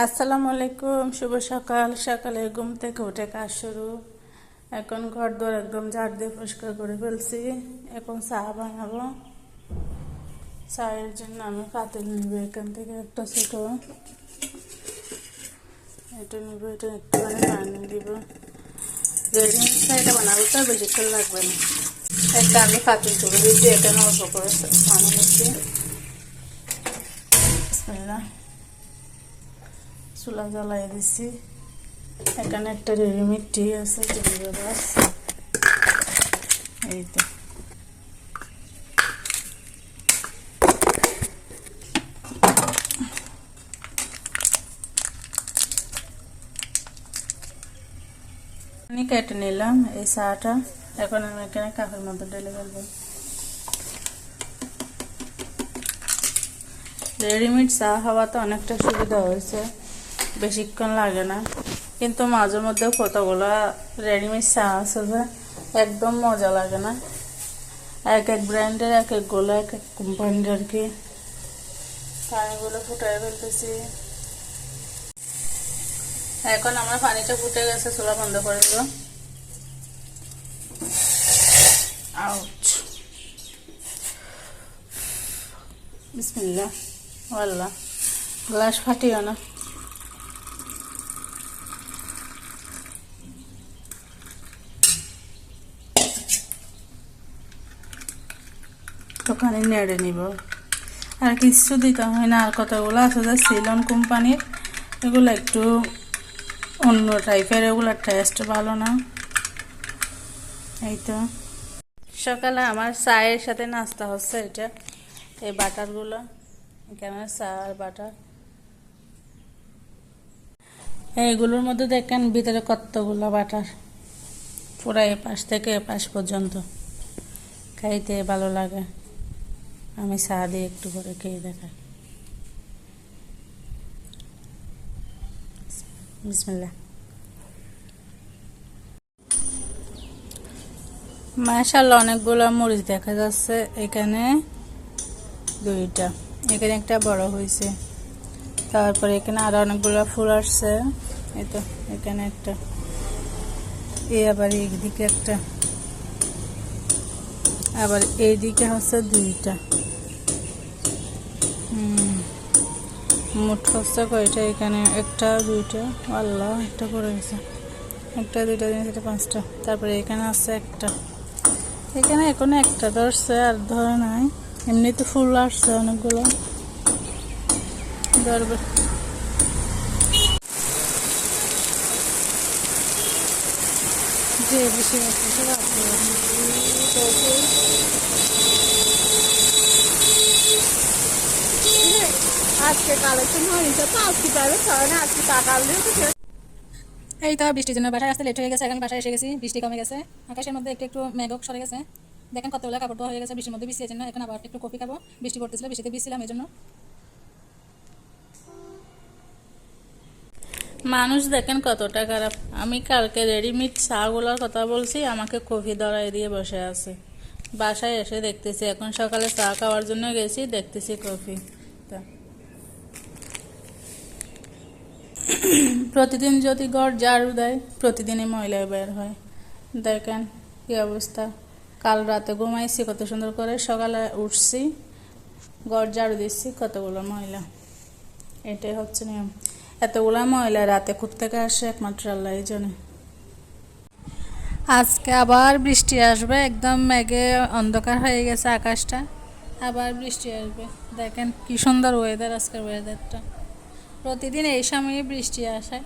আসসালামু আলাইকুম, শুভ সকাল। সকালে ঘুম থেকে উঠে কাজ শুরু। এখন ঘর দোর একদম ঝাড় দিয়ে পরিষ্কার করে ফেলছি। এখন চা বানাবো। চায়ের জন্য আমি পাতিল নিব, এখান থেকে একটা ছোট, এটা নিব, এটা একটুখানি পানি দিব। রেডি চাটা বানাবো তো বেশিক্ষণ লাগবে না। একটা আমি পাতিল তুলে দিচ্ছি, এখানে অল্প করে পানি নিচ্ছি। চুলা জ্বালাই দিচ্ছি। এখানে একটা রেডিমেড টি আছে, বাস এই তো। আমি কেটে নিলাম এই চাটা। এখন আমি এখানে কাপের মধ্যে ঢেলে ফেলবো। রেডিমেড চা খাওয়াতে অনেকটা সুবিধা হয়েছে, বেশিক্ষণ লাগে না। কিন্তু মাঝে মধ্যে কতগুলো রেডিমেড চা আছে যে একদম মজা লাগে না। এক এক ব্র্যান্ডের এক একগুলো, এক এক কোম্পানির আর কি। পানিগুলো ফুটাই ফেলতেছি। এখন আমার পানিটা ফুটে গেছে, চুলা বন্ধ করে দেবো। আউচ, বিসমিল্লাহ। আল্লাহ, গ্লাস ফাটিও না। দোকানে নেড়ে নিব, আর কিছু দিতে হয় না। আর কতগুলো আছে যে সিলন কোম্পানির, এগুলো একটু অন্য টাইপের, এগুলোর টেস্ট ভালো না। এই তো সকালে আমার চায়ের সাথে নাস্তা হচ্ছে এটা, এই বাটারগুলো। এখানে চা আর বাটার, এইগুলোর মধ্যে দেখেন ভিতরে কতগুলো বাটার, পুরো এপাশ থেকে এপাশ পর্যন্ত। খাইতে ভালো লাগে। আমি চা দিয়ে একটু করে খেয়ে দেখাই। বিসমিল্লাহ। মাশাআল্লাহ, অনেকগুলো মরিচ দেখা যাচ্ছে। এখানে দুইটা, এখানে একটা বড় হয়েছে। তারপরে এখানে আরো অনেকগুলো ফুল আসছে। এই তো এখানে একটা, আবার এইদিকে একটা, আবার এইদিকে হচ্ছে দুইটা। মোট হচ্ছে কয়টা? এখানে একটা, দুইটা, আল্লাহ একটা পড়ে গেছে। একটা, দুইটা, তিনটা, চারটা, পাঁচটা। তারপরে এখানে আছে একটা। এখানে এখন একটা ধরছে, আর ধরে নাই। এমনি তো ফুল আসছে অনেকগুলো, ধরবে। যে বেশি আজকে কালেকশন হয়নি তো, আজকে প্রাইভেট হয় না। আজকে টাকা এই তো বৃষ্টির জন্য বাসায় আসতে লেট হয়ে গেছে। এখন বাসায় এসে গেছি, বৃষ্টি কমে গেছে। আকাশের মধ্যে একটু একটু মেঘক সরে গেছে। দেখেন কতগুলো কাপড় ধোয়া হয়ে গেছে বৃষ্টির মধ্যে ভিজিয়ে জন্য। এখন আবার একটু কফি খাবো। বৃষ্টি পড়তেছিল, বৃষ্টিতে ভিজছিলাম এই জন্য। মানুষ দেখেন কতটা খারাপ। আমি কালকে রেডিমেড চাগুলোর কথা বলছি, আমাকে কফি ধরাই দিয়ে বসে আছে। বাসায় এসে দেখতেছি, এখন সকালে চা খাওয়ার জন্য গেছি, দেখতেছি কফি। প্রতিদিন যদি ঘর ঝাড়ু দেয়, প্রতিদিনই ময়লা বের হয়। দেখেন কি অবস্থা। কাল রাতে ঘুমাইছি কত সুন্দর করে, সকালে উঠছি, ঘর ঝাড়ু দিচ্ছি, কতগুলো ময়লা। এটাই হচ্ছে নিয়ম। এতগুলো ময়লা রাতে কোত্থেকে আসে একমাত্র আল্লাহ জানে। আজকে আবার বৃষ্টি আসবে, একদম মেঘে অন্ধকার হয়ে গেছে আকাশটা। আবার বৃষ্টি আসবে। দেখেন কি সুন্দর ওয়েদার আজকের ওয়েদারটা। প্রতিদিন এই সময়ে বৃষ্টি আসে।